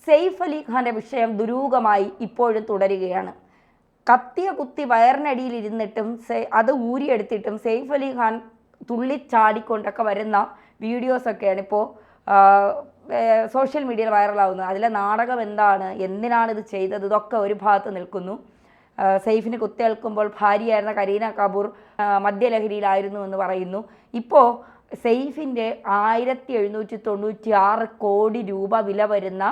സെയ്ഫ് അലി ഖാൻ്റെ വിഷയം ദുരൂഹമായി ഇപ്പോഴും തുടരുകയാണ്. കത്തിയ കുത്തി വയറിനടിയിൽ ഇരുന്നിട്ടും അത് ഊരിയെടുത്തിട്ടും സെയ്ഫ് അലി ഖാൻ തുള്ളിച്ചാടിക്കൊണ്ടൊക്കെ വരുന്ന വീഡിയോസൊക്കെയാണ് ഇപ്പോൾ സോഷ്യൽ മീഡിയയിൽ വൈറലാവുന്നത്. അതിലെ നാടകം എന്താണ്, എന്തിനാണ് ഇത് ചെയ്തത്, ഇതൊക്കെ ഒരു ഭാഗത്ത് നിൽക്കുന്നു. സെയ്ഫിന് കുത്തേൽക്കുമ്പോൾ ഭാര്യയായിരുന്ന കരീന കപൂർ മദ്യലഹരിയിലായിരുന്നു എന്ന് പറയുന്നു. ഇപ്പോൾ സെയ്ഫിൻ്റെ 1796 കോടി രൂപ വില വരുന്ന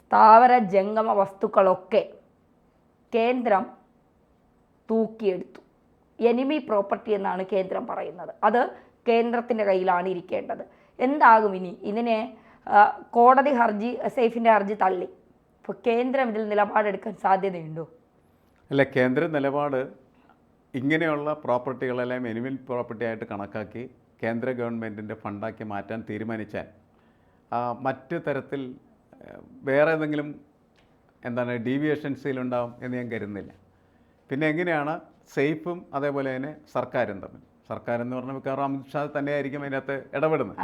സ്ഥാവര ജംഗമ വസ്തുക്കളൊക്കെ കേന്ദ്രം തൂക്കിയെടുത്തു. എനിമി പ്രോപ്പർട്ടി എന്നാണ് കേന്ദ്രം പറയുന്നത്. അത് കേന്ദ്രത്തിൻ്റെ കയ്യിലാണ് ഇരിക്കേണ്ടത്. എന്താകും ഇനി? ഇതിനെ കോടതി ഹർജി, സെയ്ഫിൻ്റെ ഹർജി തള്ളി. ഇപ്പോൾ കേന്ദ്രം ഇതിൽ നിലപാടെടുക്കാൻ സാധ്യതയുണ്ടോ? അല്ല, കേന്ദ്ര നിലപാട് ഇങ്ങനെയുള്ള പ്രോപ്പർട്ടികളെല്ലാം എനിമി പ്രോപ്പർട്ടി ആയിട്ട് കണക്കാക്കി കേന്ദ്ര ഗവൺമെൻറ്റിൻ്റെ ഫണ്ടാക്കി മാറ്റാൻ തീരുമാനിച്ചാൽ മറ്റ് തരത്തിൽ വേറെ ഏതെങ്കിലും ഡീവിയേഷൻസിലുണ്ടാവും എന്ന് ഞാൻ കരുതുന്നില്ല. പിന്നെ എങ്ങനെയാണ് സെയ്ഫും അതേപോലെ തന്നെ സർക്കാരും തമ്മിൽ, സർക്കാരെന്ന് പറഞ്ഞാൽ മിക്കവാറും അമിത് ഷാ തന്നെയായിരിക്കും അതിനകത്ത് ഇടപെടുന്നത്.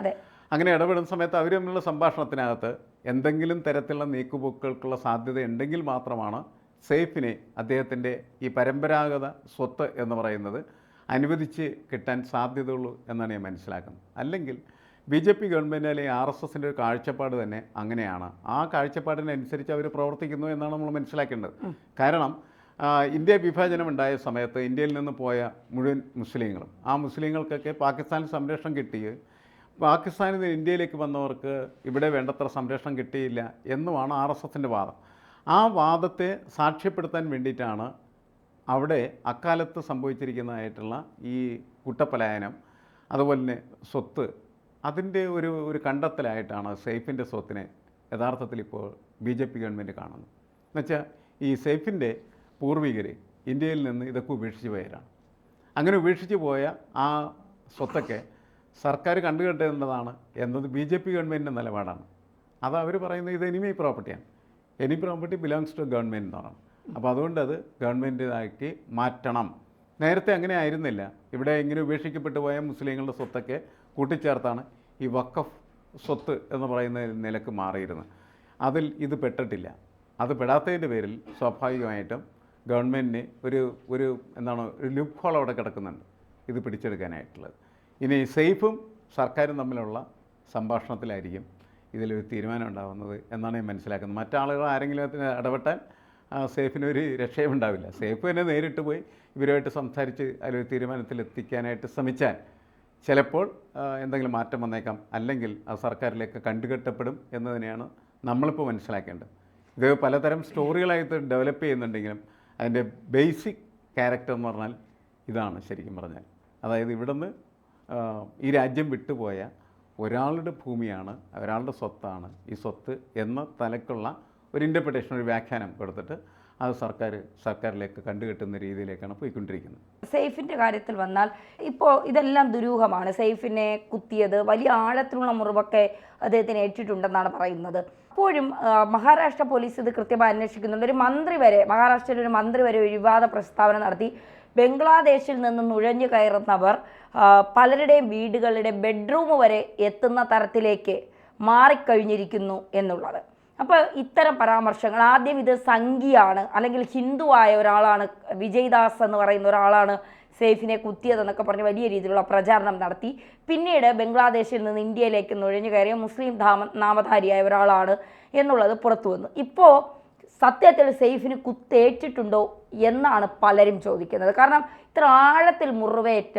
അങ്ങനെ ഇടപെടുന്ന സമയത്ത് അവർ തമ്മിലുള്ള സംഭാഷണത്തിനകത്ത് എന്തെങ്കിലും തരത്തിലുള്ള നീക്കുപോക്കുകൾക്കുള്ള സാധ്യത ഉണ്ടെങ്കിൽ മാത്രമാണ് സെയ്ഫിനെ അദ്ദേഹത്തിൻ്റെ ഈ പരമ്പരാഗത സ്വത്ത് എന്ന് പറയുന്നത് അനുവദിച്ച് കിട്ടാൻ സാധ്യതയുള്ളൂ എന്നാണ് ഞാൻ മനസ്സിലാക്കുന്നത്. അല്ലെങ്കിൽ BJP ഗവൺമെൻറ് അല്ലെങ്കിൽ RSSൻ്റെ ഒരു കാഴ്ചപ്പാട് തന്നെ അങ്ങനെയാണ്. ആ കാഴ്ചപ്പാടിനനുസരിച്ച് അവർ പ്രവർത്തിക്കുന്നു എന്നാണ് നമ്മൾ മനസ്സിലാക്കേണ്ടത്. കാരണം ഇന്ത്യ വിഭാജനം ഉണ്ടായ സമയത്ത് ഇന്ത്യയിൽ നിന്ന് പോയ മുഴുവൻ മുസ്ലിങ്ങളും, ആ മുസ്ലിങ്ങൾക്കൊക്കെ പാകിസ്ഥാനിൽ സംരക്ഷണം കിട്ടുകയും പാകിസ്ഥാനിൽ നിന്ന് ഇന്ത്യയിലേക്ക് വന്നവർക്ക് ഇവിടെ വേണ്ടത്ര സംരക്ഷണം കിട്ടിയില്ല എന്നുമാണ് RSSൻ്റെ വാദം. ആ വാദത്തെ സാക്ഷ്യപ്പെടുത്താൻ വേണ്ടിയിട്ടാണ് അവിടെ അക്കാലത്ത് സംഭവിച്ചിരിക്കുന്നതായിട്ടുള്ള ഈ കൂട്ടപ്പലായനം, അതുപോലെ തന്നെ സ്വത്ത്, അതിൻ്റെ ഒരു കണ്ടെത്തലായിട്ടാണ് സെയ്ഫിൻ്റെ സ്വത്തിനെ യഥാർത്ഥത്തിൽ ഇപ്പോൾ BJP ഗവൺമെൻറ് കാണുന്നത്. എന്നുവെച്ചാൽ ഈ സെയ്ഫിൻ്റെ പൂർവികർ ഇന്ത്യയിൽ നിന്ന് ഇതൊക്കെ ഉപേക്ഷിച്ച് പോയവരാണ്. അങ്ങനെ ഉപേക്ഷിച്ച് പോയ ആ സ്വത്തൊക്കെ സർക്കാർ കണ്ടുകെട്ടേണ്ടതാണ് എന്നത് BJP ഗവൺമെൻറ്റിൻ്റെ നിലപാടാണ്. അത് അവർ പറയുന്നത് ഇത് എനിമി പ്രോപ്പർട്ടിയാണ്, any property belongs to government എന്നാണ്. അപ്പോൾ അതുകൊണ്ട് അത് ഗവൺമെൻറ്റിനാക്കി മാറ്റണം. നേരത്തെ അങ്ങനെ ആയിരുന്നില്ല. ഇവിടെ ഇങ്ങനെ ഉപേക്ഷിക്കപ്പെട്ടു പോയ മുസ്ലിങ്ങളുടെ സ്വത്തൊക്കെ കൂട്ടിച്ചേർത്താണ് ഈ വഖഫ് സ്വത്ത് എന്ന് പറയുന്ന നിലക്ക് മാറിയിരുന്നത്. അതിൽ ഇത് പെട്ടിട്ടില്ല. അത് പെടാത്തതിൻ്റെ പേരിൽ സ്വാഭാവികമായിട്ടും ഗവൺമെൻറ്റിന് ഒരു ലൂപ്പ് ഹോൾ അവിടെ കിടക്കുന്നുണ്ട് ഇത് പിടിച്ചെടുക്കാനായിട്ടുള്ളത്. ഇനി സെയ്ഫും സർക്കാരും തമ്മിലുള്ള സംഭാഷണത്തിലായിരിക്കും ഇതിലൊരു തീരുമാനം ഉണ്ടാകുന്നത് എന്നാണ് ഞാൻ മനസ്സിലാക്കുന്നത്. മറ്റാളുകൾ ആരെങ്കിലും അതിന് ഇടപെട്ടാൽ സെയ്ഫിനൊരു രക്ഷയും ഉണ്ടാവില്ല. സെയ്ഫ് തന്നെ നേരിട്ട് പോയി ഇവരുമായിട്ട് സംസാരിച്ച് അതിലൊരു തീരുമാനത്തിലെത്തിക്കാനായിട്ട് ശ്രമിച്ചാൽ ചിലപ്പോൾ എന്തെങ്കിലും മാറ്റം വന്നേക്കാം, അല്ലെങ്കിൽ അത് സർക്കാരിലേക്ക് കണ്ടുകെട്ടപ്പെടും എന്നതിനെയാണ് നമ്മളിപ്പോൾ മനസ്സിലാക്കേണ്ടത്. ഇത് പലതരം സ്റ്റോറികളായിട്ട് ഡെവലപ്പ് ചെയ്യുന്നുണ്ടെങ്കിലും അതിൻ്റെ ബേസിക് ക്യാരക്ടർ എന്ന് പറഞ്ഞാൽ ഇതാണ് ശരിക്കും പറഞ്ഞാൽ. അതായത് ഇവിടുന്ന് ഈ രാജ്യം വിട്ടുപോയ ഒരാളുടെ ഭൂമിയാണ്, ഒരാളുടെ സ്വത്താണ് ഈ സ്വത്ത് എന്ന തലക്കുള്ള ഒരു ഇൻ്റർപ്രിട്ടേഷൻ, ഒരു വ്യാഖ്യാനം കൊടുത്തിട്ട് അത് സർക്കാരിലേക്ക് കണ്ടുകെട്ടുന്ന രീതിയിലേക്കാണ് പോയിക്കൊണ്ടിരിക്കുന്നത്. സെയ്ഫിൻ്റെ കാര്യത്തിൽ വന്നാൽ ഇപ്പോൾ ഇതെല്ലാം ദുരൂഹമാണ്. സെയ്ഫിനെ കുത്തിയത് വലിയ ആഴത്തിലുള്ള മുറിവൊക്കെ അദ്ദേഹത്തിന് ഏറ്റിട്ടുണ്ടെന്നാണ് പറയുന്നത്. അപ്പോഴും മഹാരാഷ്ട്ര പോലീസ് ഇത് കൃത്യമായി അന്വേഷിക്കുന്നുണ്ട്. ഒരു മന്ത്രി വരെ, മഹാരാഷ്ട്രയിലെ ഒരു മന്ത്രി വരെ ഒരു വിവാദ പ്രസ്താവന നടത്തി. ബംഗ്ലാദേശിൽ നിന്ന് നുഴഞ്ഞു കയറുന്നവർ പലരുടെയും വീടുകളുടെ ബെഡ്റൂം വരെ എത്തുന്ന തരത്തിലേക്ക് മാറിക്കഴിഞ്ഞിരിക്കുന്നു എന്നുള്ളത്. അപ്പോൾ ഇത്തരം പരാമർശങ്ങൾ, ആദ്യം ഇത് സംഘിയാണ് അല്ലെങ്കിൽ ഹിന്ദുവായ ഒരാളാണ്, വിജയ്ദാസ് എന്ന് പറയുന്ന ഒരാളാണ് സെയ്ഫിനെ കുത്തിയതെന്നൊക്കെ പറഞ്ഞ് വലിയ രീതിയിലുള്ള പ്രചാരണം നടത്തി. പിന്നീട് ബംഗ്ലാദേശിൽ നിന്ന് ഇന്ത്യയിലേക്ക് നുഴഞ്ഞു കയറിയ മുസ്ലിം നാമധാരിയായ ഒരാളാണ് എന്നുള്ളത് പുറത്തു വന്നു. ഇപ്പോൾ സത്യത്തിൽ സെയ്ഫിന് കുത്തേറ്റിട്ടുണ്ടോ എന്നാണ് പലരും ചോദിക്കുന്നത്. കാരണം ഇത്ര ആഴത്തിൽ മുറിവേറ്റ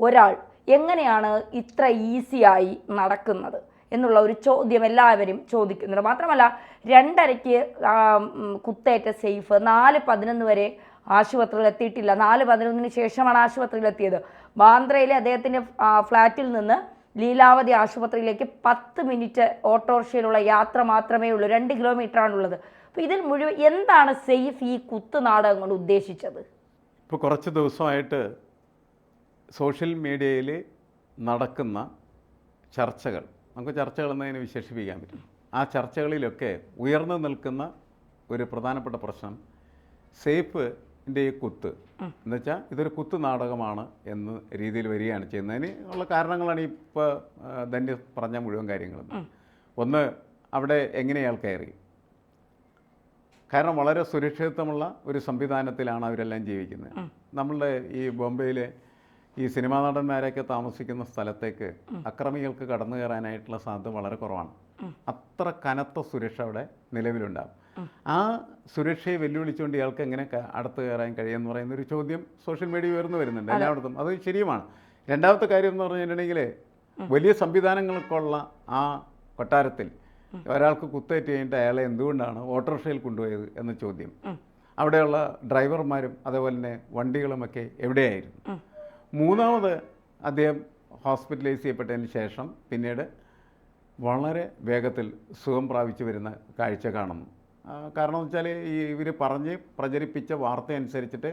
ഒരാൾ എങ്ങനെയാണ് ഇത്ര ഈസിയായി നടക്കുന്നത് എന്നുള്ള ഒരു ചോദ്യം എല്ലാവരും ചോദിക്കുന്നുണ്ട്. മാത്രമല്ല 2:30-ക്ക് കുത്തേറ്റ സെയ്ഫ് 4:11 വരെ ആശുപത്രിയിൽ എത്തിയിട്ടില്ല. 4:11 ശേഷമാണ് ആശുപത്രിയിൽ എത്തിയത്. ബാന്ദ്രയിലെ അദ്ദേഹത്തിൻ്റെ ഫ്ലാറ്റിൽ നിന്ന് ലീലാവതി ആശുപത്രിയിലേക്ക് 10 മിനിറ്റ് ഓട്ടോറിക്ഷയിലുള്ള യാത്ര മാത്രമേ ഉള്ളൂ. 2 കിലോമീറ്ററാണുള്ളത്. അപ്പോൾ ഇതിൽ മുഴുവൻ എന്താണ് സെയ്ഫ് ഈ കുത്തുനാടകം കൊണ്ട് ഉദ്ദേശിച്ചത്? ഇപ്പോൾ കുറച്ച് ദിവസമായിട്ട് സോഷ്യൽ മീഡിയയിൽ നടക്കുന്ന ചർച്ചകൾ, നമുക്ക് ചർച്ചകൾ എന്നതിനെ വിശേഷിപ്പിക്കാൻ പറ്റും. ആ ചർച്ചകളിലൊക്കെ ഉയർന്നു നിൽക്കുന്ന ഒരു പ്രധാനപ്പെട്ട പ്രശ്നം സെയ്ഫിൻ്റെ ഈ കുത്ത് എന്നുവെച്ചാൽ ഇതൊരു കുത്തു നാടകമാണ് എന്ന രീതിയിൽ വരികയാണ് ചെയ്യുന്നതിന് ഉള്ള കാരണങ്ങളാണ് ഇപ്പോൾ ധന്യ പറഞ്ഞ മുഴുവൻ കാര്യങ്ങളും. ഒന്ന്, അവിടെ എങ്ങനെ അയാൾ കയറി, കാരണം വളരെ സുരക്ഷിതത്വമുള്ള ഒരു സംവിധാനത്തിലാണ് അവരെല്ലാം ജീവിക്കുന്നത്. നമ്മളുടെ ഈ ബോംബെയിലെ ഈ സിനിമാ നടന്മാരൊക്കെ താമസിക്കുന്ന സ്ഥലത്തേക്ക് അക്രമികൾക്ക് കടന്നു കയറാനായിട്ടുള്ള സാധ്യത വളരെ കുറവാണ്. അത്ര കനത്ത സുരക്ഷ അവിടെ നിലവിലുണ്ടാകും. ആ സുരക്ഷയെ വെല്ലുവിളിച്ചുകൊണ്ട് ഇയാൾക്ക് എങ്ങനെ അടുത്ത് കയറാൻ കഴിയുമെന്ന് പറയുന്ന ഒരു ചോദ്യം സോഷ്യൽ മീഡിയ ഉയർന്നു വരുന്നുണ്ട് എല്ലായിടത്തും. അത് ശരിയുമാണ്. രണ്ടാമത്തെ കാര്യം എന്ന് പറഞ്ഞിട്ടുണ്ടെങ്കിൽ വലിയ സംവിധാനങ്ങൾക്കുള്ള ആ കൊട്ടാരത്തിൽ ഒരാൾക്ക് കുത്തേറ്റ് കഴിഞ്ഞിട്ട് അയാളെ എന്തുകൊണ്ടാണ് ഓട്ടോറിക്ഷയിൽ കൊണ്ടുപോയത് എന്ന ചോദ്യം. അവിടെയുള്ള ഡ്രൈവർമാരും അതേപോലെ തന്നെ വണ്ടികളുമൊക്കെ എവിടെയായിരുന്നു. മൂന്നാമത് അദ്ദേഹം ഹോസ്പിറ്റലൈസ് ചെയ്യപ്പെട്ടതിന് ശേഷം പിന്നീട് വളരെ വേഗത്തിൽ സുഖം പ്രാപിച്ചു വരുന്ന കാഴ്ച കാണുന്നു. കാരണം എന്ന് വെച്ചാൽ ഇവർ പറഞ്ഞ് പ്രചരിപ്പിച്ച വാർത്ത അനുസരിച്ചിട്ട്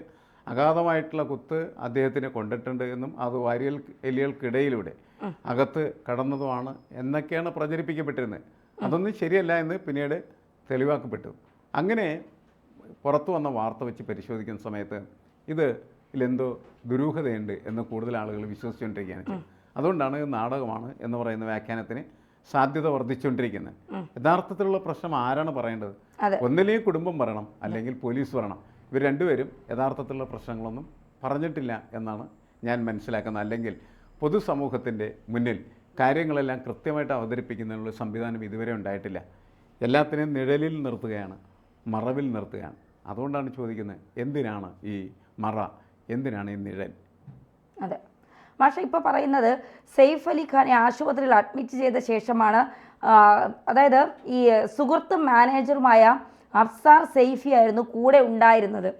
അഗാധമായിട്ടുള്ള കുത്ത് അദ്ദേഹത്തിനെ കൊണ്ടിട്ടുണ്ട് എന്നും അത് വാരിയൽ എല്ലുകൾക്കിടയിലൂടെ അകത്ത് കടന്നതുമാണ് എന്നൊക്കെയാണ് പ്രചരിപ്പിക്കപ്പെട്ടിരുന്നത്. അതൊന്നും ശരിയല്ല എന്ന് പിന്നീട് തെളിവാക്കപ്പെട്ടു. അങ്ങനെ പുറത്തു വന്ന വാർത്ത വെച്ച് പരിശോധിക്കുന്ന സമയത്ത് ഇതിലെന്തോ ദുരൂഹതയുണ്ട് എന്ന് കൂടുതൽ ആളുകൾ വിശ്വസിച്ചുകൊണ്ടിരിക്കുകയാണ്. അതുകൊണ്ടാണ് ഇത് നാടകമാണ് എന്ന് പറയുന്ന വ്യാഖ്യാനത്തിന് സാധ്യത വർദ്ധിച്ചുകൊണ്ടിരിക്കുന്നത്. യഥാർത്ഥത്തിലുള്ള പ്രശ്നം ആരാണ് പറയേണ്ടത്? ഒന്നില്ലെങ്കിൽ കുടുംബം പറയണം, അല്ലെങ്കിൽ പോലീസ് പറയണം. ഇവർ രണ്ടുപേരും യഥാർത്ഥത്തിലുള്ള പ്രശ്നങ്ങളൊന്നും പറഞ്ഞിട്ടില്ല എന്നാണ് ഞാൻ മനസ്സിലാക്കുന്നത്. അല്ലെങ്കിൽ പൊതുസമൂഹത്തിൻ്റെ മുന്നിൽ കാര്യങ്ങളെല്ലാം കൃത്യമായിട്ട് അവതരിപ്പിക്കുന്നതിനുള്ള സംവിധാനം ഇതുവരെ ഉണ്ടായിട്ടില്ല. എല്ലാത്തിനെയും നിഴലിൽ നിർത്തുകയാണ്, മറവിൽ നിർത്തുകയാണ്. അതുകൊണ്ടാണ് ചോദിക്കുന്നത്, എന്തിനാണ് ഈ മറ, എന്തിനാണ് ഈ നിഴൽ? അതെ മാഷ ഇപ്പോൾ പറയുന്നത് സെയ്ഫ് അലി ഖാനെ ആശുപത്രിയിൽ അഡ്മിറ്റ് ചെയ്ത ശേഷമാണ്, അതായത് ഈ സുഹൃത്തും മാനേജറുമായ അഫ്സാർ സെയ്ഫി ആയിരുന്നു കൂടെ ഉണ്ടായിരുന്നത്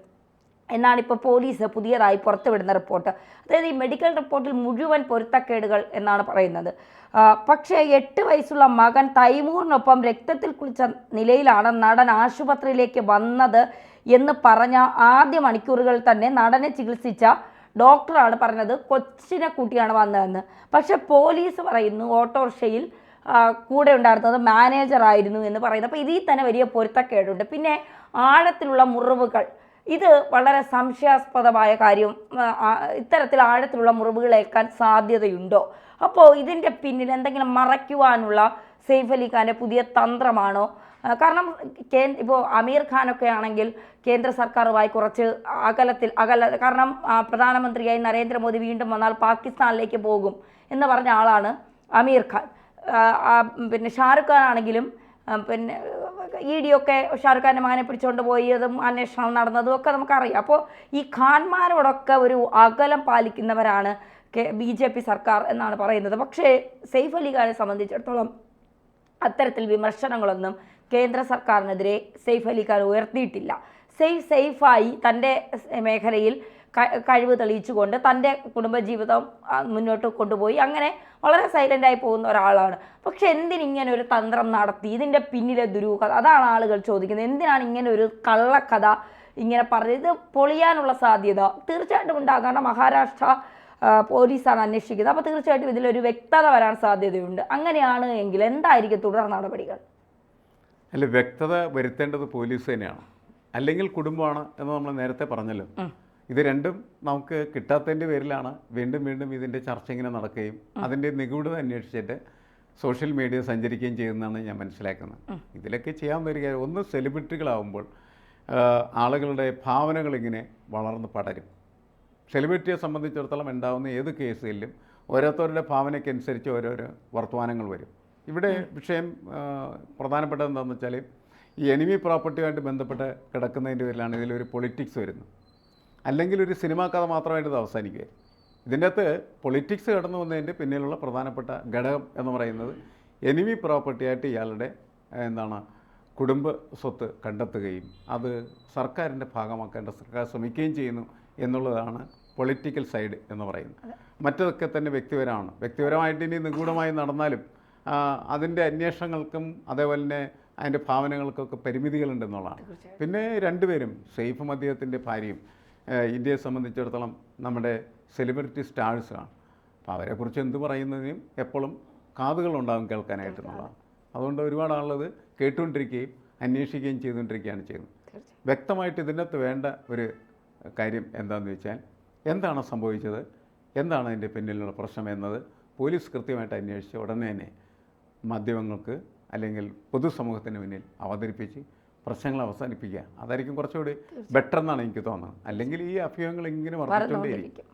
എന്നാണ് ഇപ്പോൾ പോലീസ് പുതിയതായി പുറത്തുവിടുന്ന റിപ്പോർട്ട്. അതായത് ഈ മെഡിക്കൽ റിപ്പോർട്ടിൽ മുഴുവൻ പൊരുത്തക്കേടുകൾ എന്നാണ് പറയുന്നത്. പക്ഷേ 8 വയസ്സുള്ള മകൻ തൈമൂറിനൊപ്പം രക്തത്തിൽ കുളിച്ച നിലയിലാണ് നടൻ ആശുപത്രിയിലേക്ക് വന്നത് എന്ന് പറഞ്ഞ ആദ്യ മണിക്കൂറുകളിൽ തന്നെ നടനെ ചികിത്സിച്ച ഡോക്ടറാണ് പറഞ്ഞത് കൊച്ചിനെ കൂട്ടിയാണ് വന്നതെന്ന്. പക്ഷെ പോലീസ് പറയുന്നു ഓട്ടോറിക്ഷയിൽ കൂടെ ഉണ്ടായിരുന്നത് മാനേജറായിരുന്നു എന്ന് പറയുന്നത്. അപ്പോൾ ഇതിൽ തന്നെ വലിയ പൊരുത്തക്കേടുണ്ട്. പിന്നെ ആഴത്തിലുള്ള മുറിവുകൾ, ഇത് വളരെ സംശയാസ്പദമായ കാര്യം. ഇത്തരത്തിൽ ആഴത്തിലുള്ള മുറിവുകൾ ഏൽക്കാൻ സാധ്യതയുണ്ടോ? അപ്പോൾ ഇതിൻ്റെ പിന്നിൽ എന്തെങ്കിലും മറയ്ക്കുവാനുള്ള സെയ്ഫ് അലി ഖാൻ്റെ പുതിയ തന്ത്രമാണോ? കാരണം ഇപ്പോൾ അമീർ ഖാനൊക്കെ ആണെങ്കിൽ കേന്ദ്ര സർക്കാരുമായി കുറച്ച് കാരണം പ്രധാനമന്ത്രിയായി നരേന്ദ്രമോദി വീണ്ടും വന്നാൽ പാകിസ്ഥാനിലേക്ക് പോകും എന്ന് പറഞ്ഞ ആളാണ് അമീർ ഖാൻ. പിന്നെ ഷാറുഖ് ഖാൻ ആണെങ്കിലും പിന്നെ ED ഒക്കെ ഷാറുഖ് ഖാൻ്റെ മകനെ പിടിച്ചുകൊണ്ട് പോയതും അന്വേഷണം നടന്നതും ഒക്കെ നമുക്കറിയാം. അപ്പോൾ ഈ ഖാൻമാരോടൊക്കെ ഒരു അകലം പാലിക്കുന്നവരാണ് BJP സർക്കാർ എന്നാണ് പറയുന്നത്. പക്ഷേ സെയ്ഫ് അലി ഖാനെ സംബന്ധിച്ചിടത്തോളം അത്തരത്തിൽ വിമർശനങ്ങളൊന്നും കേന്ദ്ര സർക്കാരിനെതിരെ സെയ്ഫ് അലി ഖാൻ ഉയർത്തിയിട്ടില്ല. സേഫായി തൻ്റെ മേഖലയിൽ കഴിവ് തെളിയിച്ചുകൊണ്ട് തൻ്റെ കുടുംബജീവിതം മുന്നോട്ട് കൊണ്ടുപോയി അങ്ങനെ വളരെ സൈലൻ്റായി പോകുന്ന ഒരാളാണ്. പക്ഷെ എന്തിനിങ്ങനെ ഒരു തന്ത്രം നടത്തി? ഇതിൻ്റെ പിന്നിലെ ദുരൂഹത അതാണ് ആളുകൾ ചോദിക്കുന്നത്. എന്തിനാണ് ഇങ്ങനെ ഒരു കള്ളക്കഥ ഇങ്ങനെ പറഞ്ഞത്? ഇത് പൊളിയാനുള്ള സാധ്യത തീർച്ചയായിട്ടും ഉണ്ടാകും. കാരണം മഹാരാഷ്ട്ര പോലീസാണ് അന്വേഷിക്കുന്നത്. അപ്പോൾ തീർച്ചയായിട്ടും ഇതിലൊരു വ്യക്തത വരാൻ സാധ്യതയുണ്ട്. അങ്ങനെയാണ് എങ്കിൽ എന്തായിരിക്കും തുടർ നടപടികൾ? അല്ല, വ്യക്തത വരുത്തേണ്ടത് പോലീസ് തന്നെയാണ്, അല്ലെങ്കിൽ കുടുംബമാണ് എന്ന് നമ്മൾ നേരത്തെ പറഞ്ഞല്ലോ. ഇത് രണ്ടും നമുക്ക് കിട്ടാത്തതിൻ്റെ പേരിലാണ് വീണ്ടും വീണ്ടും ഇതിൻ്റെ ചർച്ച ഇങ്ങനെ നടക്കുകയും അതിൻ്റെ നിഗൂഢത അന്വേഷിച്ചിട്ട് സോഷ്യൽ മീഡിയ സഞ്ചരിക്കുകയും ചെയ്യുന്നതാണ് ഞാൻ മനസ്സിലാക്കുന്നത്. ഇതിലൊക്കെ ചെയ്യാൻ വരിക, ഒന്ന് സെലിബ്രിറ്റികളാവുമ്പോൾ ആളുകളുടെ ഭാവനകളിങ്ങനെ വളർന്ന് പടരും. സെലിബ്രിറ്റിയെ സംബന്ധിച്ചിടത്തോളം ഉണ്ടാകുന്ന ഏത് കേസുകളിലും ഓരോരുത്തരുടെ ഭാവനയ്ക്കനുസരിച്ച് ഓരോരോ വർത്തമാനങ്ങൾ വരും. ഇവിടെ വിഷയം പ്രധാനപ്പെട്ടത് എന്താണെന്ന് വെച്ചാൽ ഈ എനിമി പ്രോപ്പർട്ടിയുമായിട്ട് ബന്ധപ്പെട്ട് കിടക്കുന്നതിൻ്റെ പേരിലാണ് ഇതിലൊരു പൊളിറ്റിക്സ് വരുന്നത്. അല്ലെങ്കിൽ ഒരു സിനിമാ കഥ മാത്രമായിട്ട് ഇത് അവസാനിക്കുക. ഇതിൻ്റെ അകത്ത് പൊളിറ്റിക്സ് കടന്നു വന്നതിൻ്റെ പിന്നിലുള്ള പ്രധാനപ്പെട്ട ഘടകം എന്ന് പറയുന്നത് എനിമി പ്രോപ്പർട്ടിയായിട്ട് ഇയാളുടെ കുടുംബ സ്വത്ത് കണ്ടെത്തുകയും അത് സർക്കാരിൻ്റെ ഭാഗമാക്കേണ്ട സർക്കാർ ശ്രമിക്കുകയും ചെയ്യുന്നു എന്നുള്ളതാണ് പൊളിറ്റിക്കൽ സൈഡ് എന്ന് പറയുന്നത്. മറ്റതൊക്കെ തന്നെ വ്യക്തിപരമായിട്ട് ഇനി നിഗൂഢമായി നടന്നാലും അതിൻ്റെ അന്വേഷണങ്ങൾക്കും അതേപോലെ തന്നെ അതിൻ്റെ ഭാവനകൾക്കൊക്കെ പരിമിതികളുണ്ടെന്നുള്ളതാണ്. പിന്നെ രണ്ടുപേരും സെയ്ഫും അദ്ദേഹത്തിൻ്റെ ഭാര്യയും ഇന്ത്യയെ സംബന്ധിച്ചിടത്തോളം നമ്മുടെ സെലിബ്രിറ്റി സ്റ്റാഴ്സാണ്. അപ്പോൾ അവരെക്കുറിച്ച് എന്ത് പറയുന്നതിനും എപ്പോഴും കാതുകളുണ്ടാകും കേൾക്കാനായിട്ടെന്നുള്ളതാണ്. അതുകൊണ്ട് ഒരുപാട് ആളുള്ളത് കേട്ടുകൊണ്ടിരിക്കുകയും അന്വേഷിക്കുകയും ചെയ്തുകൊണ്ടിരിക്കുകയാണ് ചെയ്യുന്നത്. വ്യക്തമായിട്ട് ഇതിനകത്ത് വേണ്ട ഒരു കാര്യം എന്താണെന്ന് വെച്ചാൽ എന്താണ് സംഭവിച്ചത്, എന്താണ് അതിൻ്റെ പിന്നിലുള്ള പ്രശ്നം എന്നത് പോലീസ് കൃത്യമായിട്ട് അന്വേഷിച്ച് ഉടനെ തന്നെ മാധ്യമങ്ങൾക്ക് അല്ലെങ്കിൽ പൊതുസമൂഹത്തിന് മുന്നിൽ അവതരിപ്പിച്ച് പ്രശ്നങ്ങൾ അവസാനിപ്പിക്കുക. അതായിരിക്കും കുറച്ചുകൂടി ബെറ്റർ എന്നാണ് എനിക്ക് തോന്നുന്നത്. അല്ലെങ്കിൽ ഈ അഭ്യൂഹങ്ങൾ ഇങ്ങനെ വർദ്ധിച്ചുകൊണ്ടേയിരിക്കും.